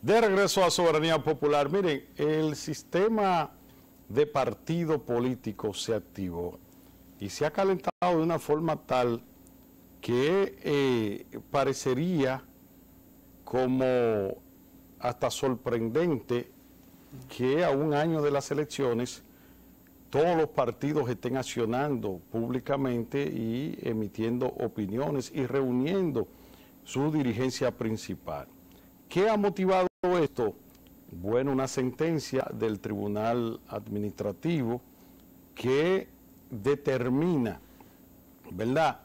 De regreso a Soberanía Popular, miren, el sistema de partido político se activó y se ha calentado de una forma tal que parecería como hasta sorprendente que a un año de las elecciones todos los partidos estén accionando públicamente y emitiendo opiniones y reuniendo su dirigencia principal. ¿Qué ha motivado esto? Bueno, una sentencia del Tribunal Administrativo que determina, ¿verdad?,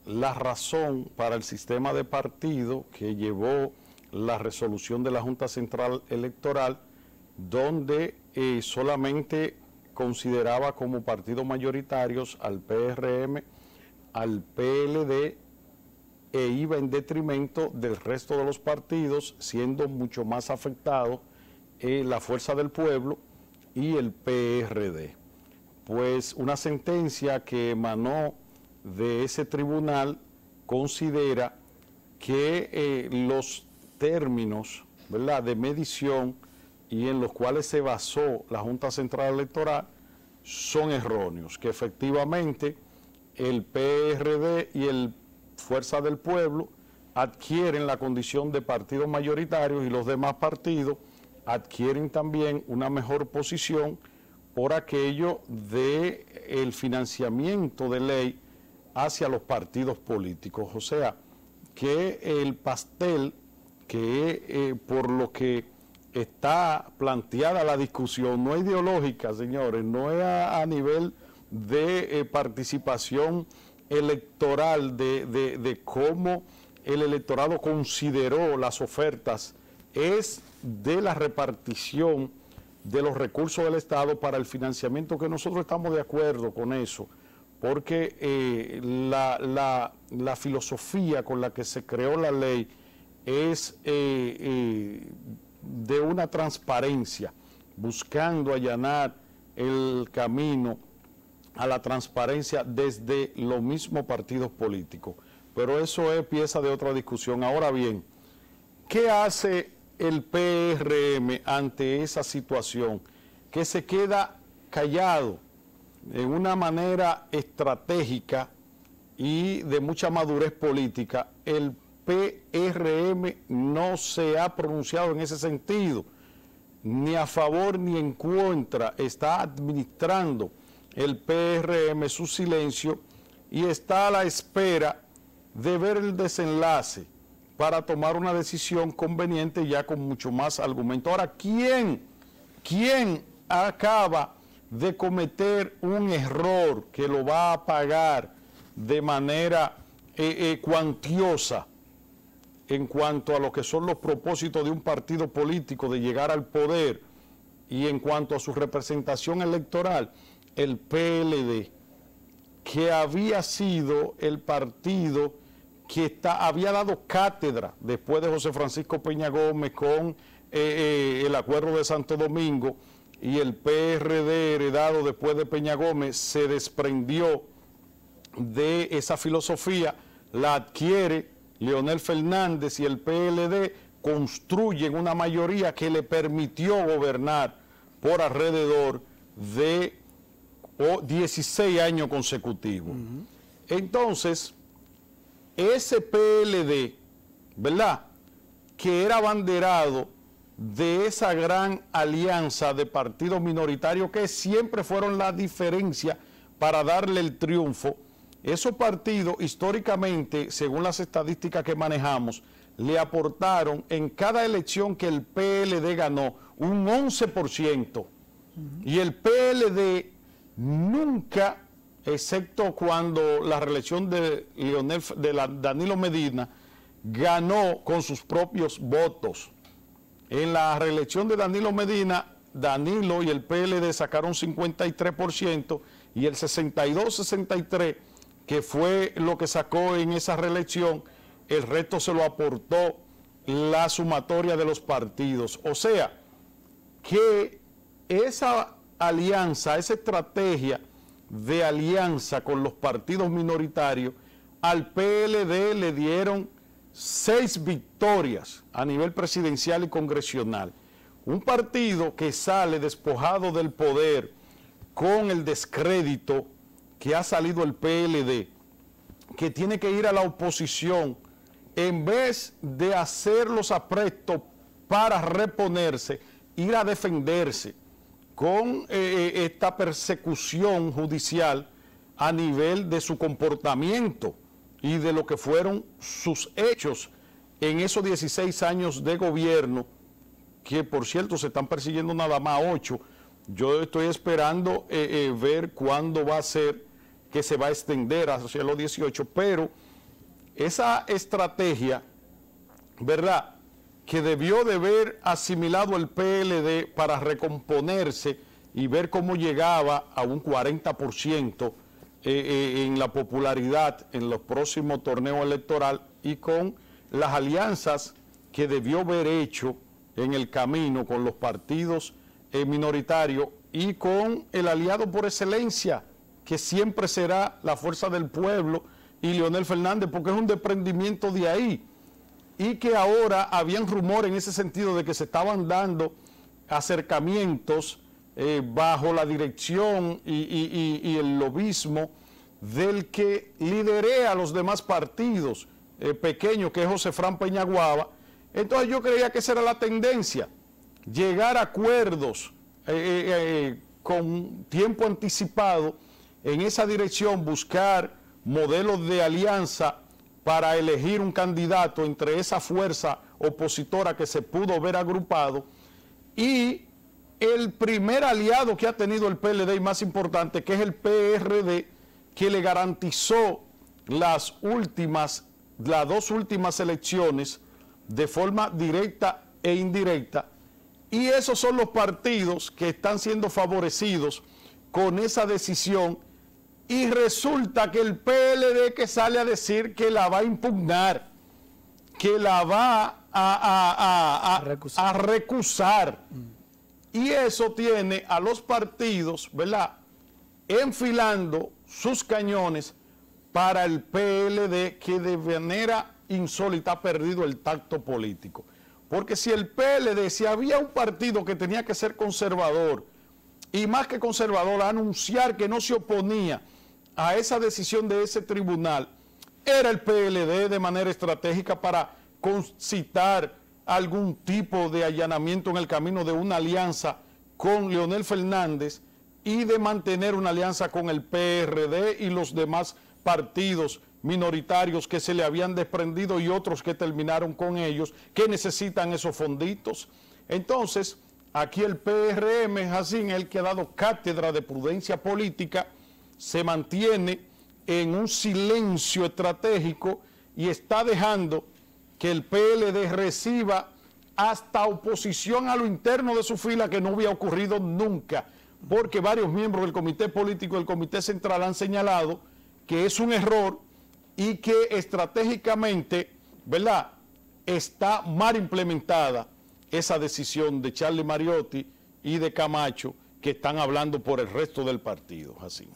la razón para el sistema de partido que llevó la resolución de la Junta Central Electoral, donde solamente consideraba como partidos mayoritarios al PRM, al PLD, e iba en detrimento del resto de los partidos, siendo mucho más afectado la Fuerza del Pueblo y el PRD. Pues una sentencia que emanó de ese tribunal considera que los términos, ¿verdad?, de medición y en los cuales se basó la Junta Central Electoral son erróneos, que efectivamente el PRD y el Fuerza del Pueblo adquieren la condición de partidos mayoritarios y los demás partidos adquieren también una mejor posición por aquello del financiamiento de ley hacia los partidos políticos. O sea, que el pastel que por lo que está planteada la discusión no es ideológica, señores, no es a nivel de participación electoral, de cómo el electorado consideró las ofertas, es de la repartición de los recursos del Estado para el financiamiento, que nosotros estamos de acuerdo con eso, porque la filosofía con la que se creó la ley es de una transparencia, buscando allanar el camino a la transparencia desde los mismos partidos políticos. Pero eso es pieza de otra discusión. Ahora bien, ¿qué hace el PRM ante esa situación? Que se queda callado en una manera estratégica y de mucha madurez política. El PRM no se ha pronunciado en ese sentido, ni a favor ni en contra. Está administrando el PRM su silencio y está a la espera de ver el desenlace para tomar una decisión conveniente ya con mucho más argumento. Ahora, ¿quién acaba de cometer un error que lo va a pagar de manera cuantiosa en cuanto a lo que son los propósitos de un partido político de llegar al poder y en cuanto a su representación electoral? El PLD, que había sido el partido que había dado cátedra después de José Francisco Peña Gómez con el acuerdo de Santo Domingo, y el PRD heredado después de Peña Gómez se desprendió de esa filosofía, la adquiere Leonel Fernández y el PLD construyen una mayoría que le permitió gobernar por alrededor de 16 años consecutivos. Entonces, ese PLD, ¿verdad?, que era abanderado de esa gran alianza de partidos minoritarios que siempre fueron la diferencia para darle el triunfo, esos partidos históricamente, según las estadísticas que manejamos, le aportaron en cada elección que el PLD ganó un 11%. Y el PLD nunca, excepto cuando la reelección de Danilo Medina, ganó con sus propios votos. En la reelección de Danilo Medina, Danilo y el PLD sacaron 53% y el 62-63%, que fue lo que sacó en esa reelección, el resto se lo aportó la sumatoria de los partidos. O sea, que esa alianza, esa estrategia de alianza con los partidos minoritarios, al PLD le dieron 6 victorias a nivel presidencial y congresional. Un partido que sale despojado del poder con el descrédito que ha salido el PLD, que tiene que ir a la oposición en vez de hacer los aprestos para reponerse, ir a defenderse con esta persecución judicial a nivel de su comportamiento y de lo que fueron sus hechos en esos 16 años de gobierno, que por cierto se están persiguiendo nada más 8. Yo estoy esperando ver cuándo va a ser que se va a extender hacia los 18, pero esa estrategia, ¿verdad?, que debió de haber asimilado el PLD para recomponerse y ver cómo llegaba a un 40% en la popularidad en los próximos torneos electorales, y con las alianzas que debió haber hecho en el camino con los partidos minoritarios y con el aliado por excelencia, que siempre será la Fuerza del Pueblo y Leonel Fernández, porque es un desprendimiento de ahí, y que ahora habían rumores en ese sentido de que se estaban dando acercamientos bajo la dirección y el lobismo del que liderea a los demás partidos pequeños, que es José Fran Peñaguaba. Entonces yo creía que esa era la tendencia, llegar a acuerdos con tiempo anticipado en esa dirección, buscar modelos de alianza para elegir un candidato entre esa fuerza opositora que se pudo ver agrupado, y el primer aliado que ha tenido el PLD y más importante, que es el PRD, que le garantizó las dos últimas elecciones de forma directa e indirecta, y esos son los partidos que están siendo favorecidos con esa decisión. Y resulta que el PLD que sale a decir que la va a impugnar, que la va a recusar. Y eso tiene a los partidos, ¿verdad?, enfilando sus cañones para el PLD, que de manera insólita ha perdido el tacto político. Porque si el PLD, si había un partido que tenía que ser conservador, y más que conservador, anunciar que no se oponía a esa decisión de ese tribunal, era el PLD de manera estratégica para concitar algún tipo de allanamiento en el camino de una alianza con Leonel Fernández y de mantener una alianza con el PRD y los demás partidos minoritarios que se le habían desprendido y otros que terminaron con ellos, que necesitan esos fonditos. Entonces, aquí el PRM, Jacín, el que ha dado cátedra de prudencia política, se mantiene en un silencio estratégico y está dejando que el PLD reciba hasta oposición a lo interno de su fila, que no había ocurrido nunca, porque varios miembros del comité político del comité central han señalado que es un error y que estratégicamente, ¿verdad?, está mal implementada esa decisión de Charlie Mariotti y de Camacho, que están hablando por el resto del partido. Así.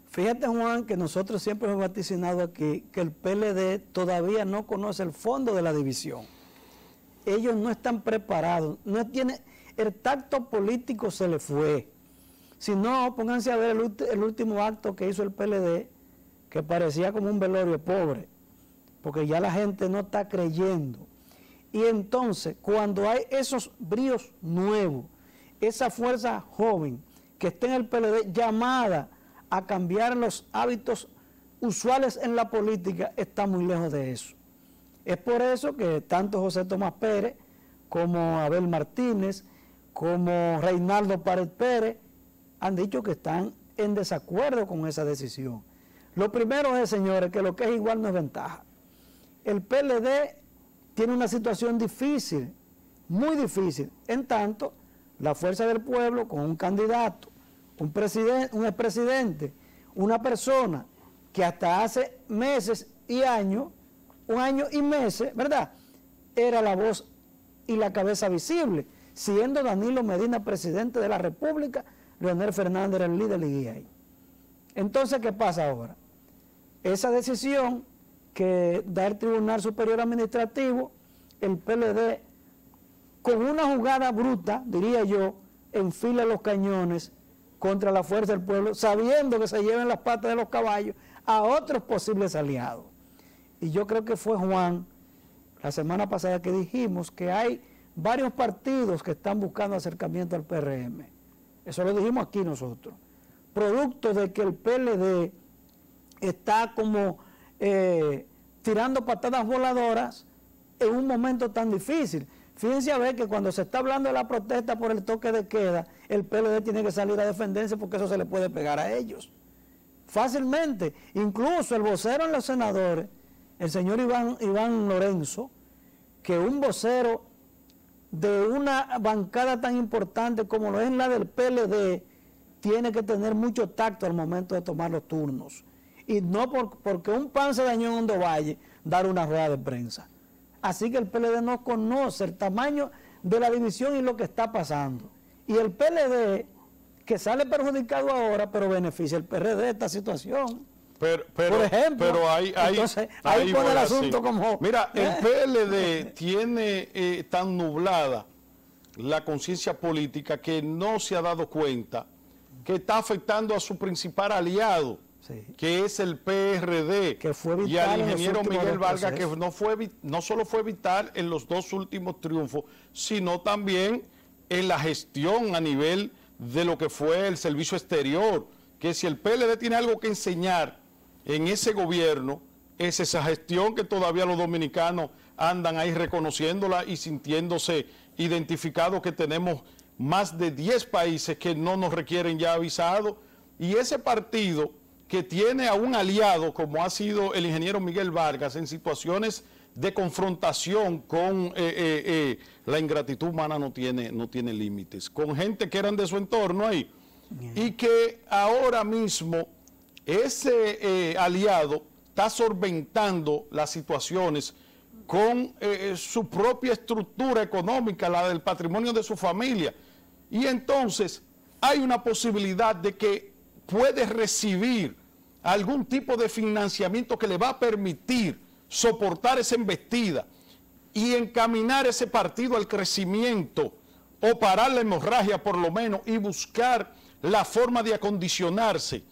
Fíjate, Juan, que nosotros siempre hemos vaticinado aquí que el PLD todavía no conoce el fondo de la división. Ellos no están preparados, no tiene, el tacto político se le fue. Si no, pónganse a ver el último acto que hizo el PLD, que parecía como un velorio pobre, porque ya la gente no está creyendo. Y entonces, cuando hay esos bríos nuevos, esa fuerza joven que está en el PLD llamada a cambiar los hábitos usuales en la política, está muy lejos de eso. Es por eso que tanto José Tomás Pérez como Abel Martínez, como Reinaldo Pared Pérez, han dicho que están en desacuerdo con esa decisión. Lo primero es, señores, que lo que es igual no es ventaja. El PLD tiene una situación difícil, muy difícil, en tanto la Fuerza del Pueblo con un candidato, un expresidente, una persona que hasta hace meses y años, un año y meses, ¿verdad?, era la voz y la cabeza visible, siendo Danilo Medina presidente de la República, Leonel Fernández era el líder y guía ahí. Entonces, ¿qué pasa ahora? Esa decisión que da el Tribunal Superior Administrativo, el PLD, con una jugada bruta, diría yo, enfila los cañones contra la fuerza del pueblo, sabiendo que se lleven las patas de los caballos a otros posibles aliados. Y yo creo que fue Juan, la semana pasada, que dijimos que hay varios partidos que están buscando acercamiento al PRM. Eso lo dijimos aquí nosotros. Producto de que el PLD está como tirando patadas voladoras en un momento tan difícil. Fíjense a ver que cuando se está hablando de la protesta por el toque de queda, el PLD tiene que salir a defenderse porque eso se le puede pegar a ellos. Fácilmente. Incluso el vocero en los senadores, el señor Iván Lorenzo, que un vocero de una bancada tan importante como lo es la del PLD, tiene que tener mucho tacto al momento de tomar los turnos. Y no porque un pan se dañó en Hondo Valle, dar una rueda de prensa. Así que el PLD no conoce el tamaño de la división y lo que está pasando. Y el PLD, que sale perjudicado ahora, pero beneficia el PRD de esta situación. Por ejemplo, pero entonces, ahí pone el asunto como... Mira, el PLD tiene tan nublada la conciencia política que no se ha dado cuenta que está afectando a su principal aliado, sí, que es el PRD, que fue vital, y al ingeniero Miguel Vargas, que no solo fue vital en los dos últimos triunfos, sino también en la gestión a nivel de lo que fue el servicio exterior, que si el PLD tiene algo que enseñar en ese gobierno, es esa gestión que todavía los dominicanos andan ahí reconociéndola y sintiéndose identificados, que tenemos más de 10 países que no nos requieren ya avisado, y ese partido que tiene a un aliado como ha sido el ingeniero Miguel Vargas en situaciones de confrontación con la ingratitud humana no tiene límites, con gente que eran de su entorno ahí, y que ahora mismo ese aliado está solventando las situaciones con su propia estructura económica, la del patrimonio de su familia, y entonces hay una posibilidad de que puede recibir algún tipo de financiamiento que le va a permitir soportar esa embestida y encaminar ese partido al crecimiento, o parar la hemorragia por lo menos, y buscar la forma de acondicionarse.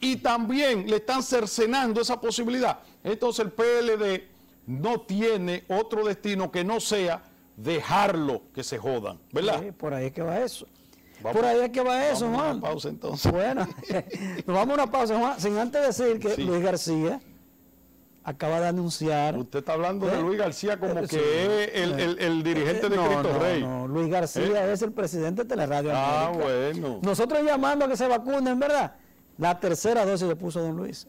Y también le están cercenando esa posibilidad. Entonces el PLD no tiene otro destino que no sea dejarlo que se jodan, ¿verdad? Sí, por ahí es que va eso. Por ahí es que va eso, Juan. Vamos a una pausa entonces. Bueno, nos vamos a una pausa, Juan, sin antes decir que sí, Luis García acaba de anunciar... Usted está hablando de Luis García como que es el dirigente de Cristo Rey. No, Luis García es el presidente de Teleradio América. Bueno. Nosotros llamando a que se vacunen, ¿verdad? La tercera dosis le puso don Luis.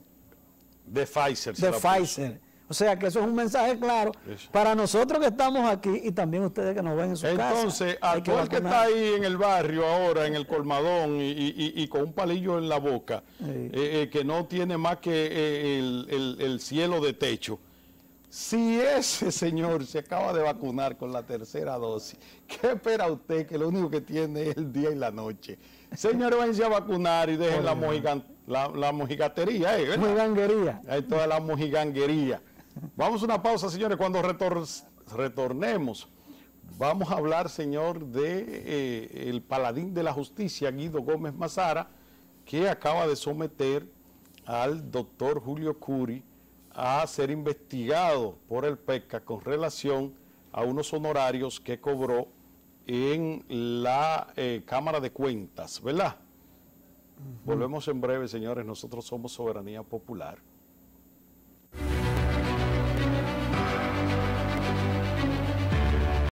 De Pfizer. De Pfizer. O sea que eso es un mensaje claro para nosotros que estamos aquí y también ustedes que nos ven en su casa. Entonces, aquel que está ahí en el barrio ahora, en el colmadón y con un palillo en la boca, que no tiene más que el cielo de techo, si ese señor se acaba de vacunar con la tercera dosis, ¿qué espera usted? Que lo único que tiene es el día y la noche. Señores, váyanse a vacunar y dejen la mojigatería. Mojiganguería. Ahí toda la mojiganguería. Vamos a una pausa, señores. Cuando retornemos, vamos a hablar, señor, de el paladín de la justicia, Guido Gómez Mazara, que acaba de someter al doctor Julio Curi a ser investigado por el PECA con relación a unos honorarios que cobró en la Cámara de Cuentas, ¿verdad? Volvemos en breve, señores. Nosotros somos Soberanía Popular.